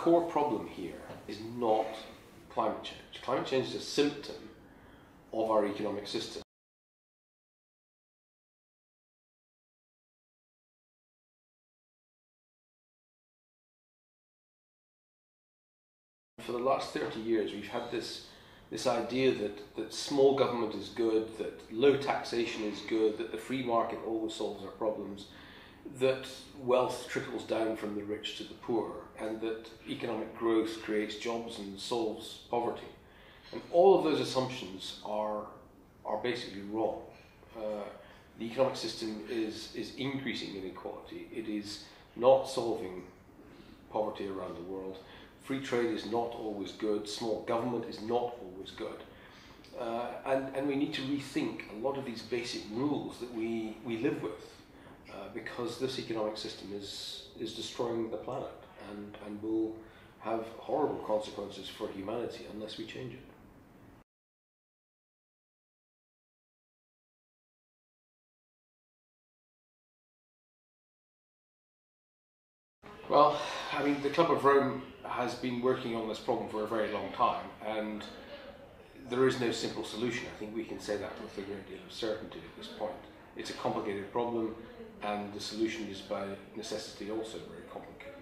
core problem here is not climate change. Climate change is a symptom of our economic system. For the last 30 years, we've had this idea that small government is good, that low taxation is good, that the free market always solves our problems, that wealth trickles down from the rich to the poor, and that economic growth creates jobs and solves poverty. And all of those assumptions are basically wrong. The economic system is increasing inequality. It is not solving poverty around the world. Free trade is not always good. Small government is not always good. And we need to rethink a lot of these basic rules that we live with, because this economic system is destroying the planet and will have horrible consequences for humanity unless we change it. Well, I mean, the Club of Rome has been working on this problem for a very long time, and there is no simple solution. I think we can say that with a great deal of certainty at this point. It's a complicated problem, and the solution is by necessity also very complicated.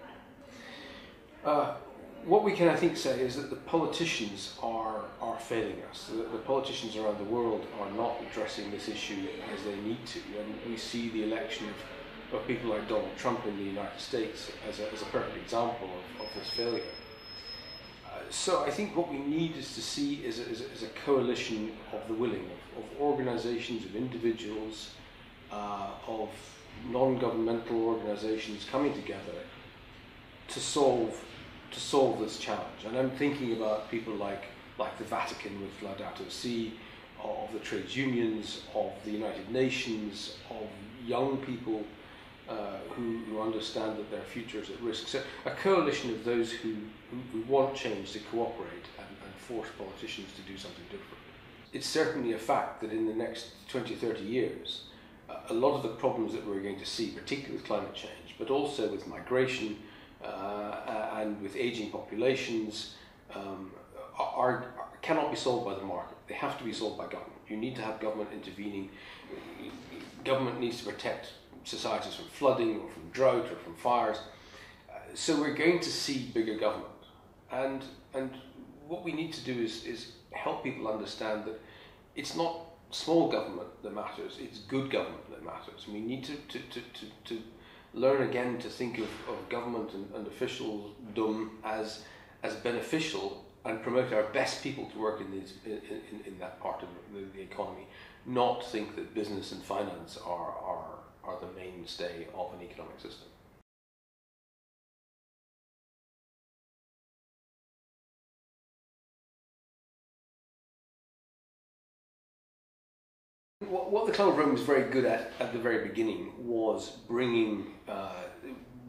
What we can, I think, say is that the politicians are failing us. The politicians around the world are not addressing this issue as they need to, and we see the election of people like Donald Trump in the United States as a perfect example of this failure. So I think what we need is to see is a coalition of the willing, of organizations, of individuals, of non-governmental organizations coming together to solve this challenge. And I'm thinking about people like the Vatican with Laudato Si, of the trade unions, of the United Nations, of young people who understand that their future is at risk. So a coalition of those who want change to cooperate and force politicians to do something different. It's certainly a fact that in the next 20, 30 years, a lot of the problems that we're going to see, particularly with climate change, but also with migration and with aging populations, cannot be solved by the market. They have to be solved by government. You need to have government intervening. Government needs to protect societies from flooding or from drought or from fires. So we're going to see bigger government. And what we need to do is help people understand that it's not small government that matters, it's good government that matters. We need to learn again to think of government and officialdom as beneficial and promote our best people to work in that part of the economy, not think that business and finance are the mainstay of an economic system. What the Club of Rome was very good at the very beginning was bringing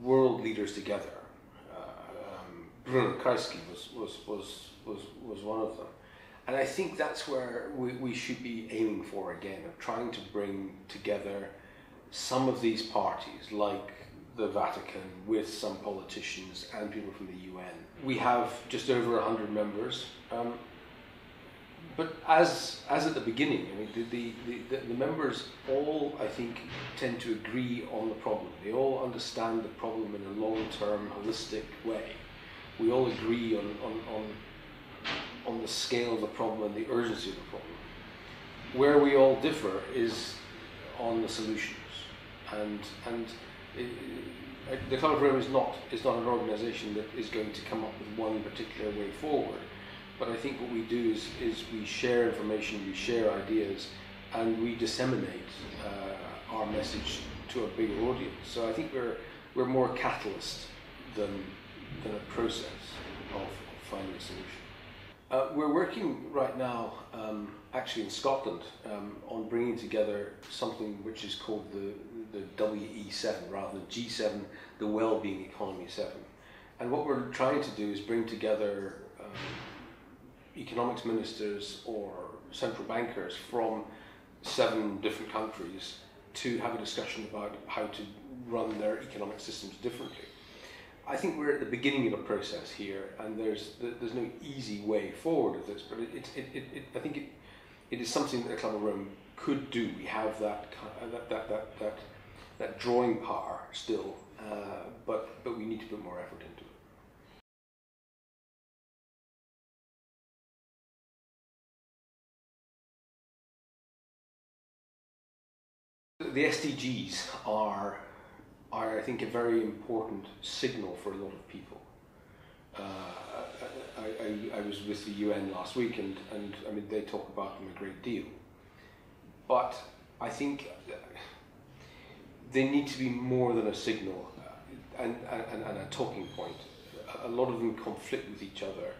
world leaders together. Bruno Kreisky was one of them. And I think that's where we should be aiming for again, of trying to bring together some of these parties, like the Vatican, with some politicians and people from the UN. We have just over 100 members, but as at the beginning, I mean, the members all, I think, tend to agree on the problem. They all understand the problem in a long-term, holistic way. We all agree on the scale of the problem and the urgency of the problem. Where we all differ is on the solutions. And the Club of Rome is not an organisation that is going to come up with one particular way forward. But I think what we do is we share information, we share ideas, and we disseminate our message to a bigger audience. So I think we're more a catalyst than a process of finding a solution. We're working right now, actually in Scotland, on bringing together something which is called the WE7 rather than G7, the Wellbeing Economy 7. And what we're trying to do is bring together economics ministers or central bankers from 7 different countries to have a discussion about how to run their economic systems differently. I think we're at the beginning of a process here, and there's no easy way forward of this, but I think it is something that the Club of Rome could do. We have that drawing power still, but we need to put more effort into it. The SDGs are I think a very important signal for a lot of people. I was with the UN last week, and I mean they talk about them a great deal, but I think they need to be more than a signal and a talking point. A lot of them conflict with each other,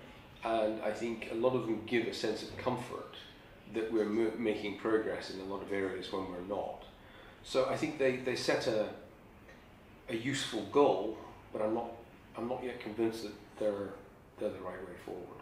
and I think a lot of them give a sense of comfort that we're making progress in a lot of areas when we're not. So I think they set a useful goal, but I'm not yet convinced that they're the right way forward.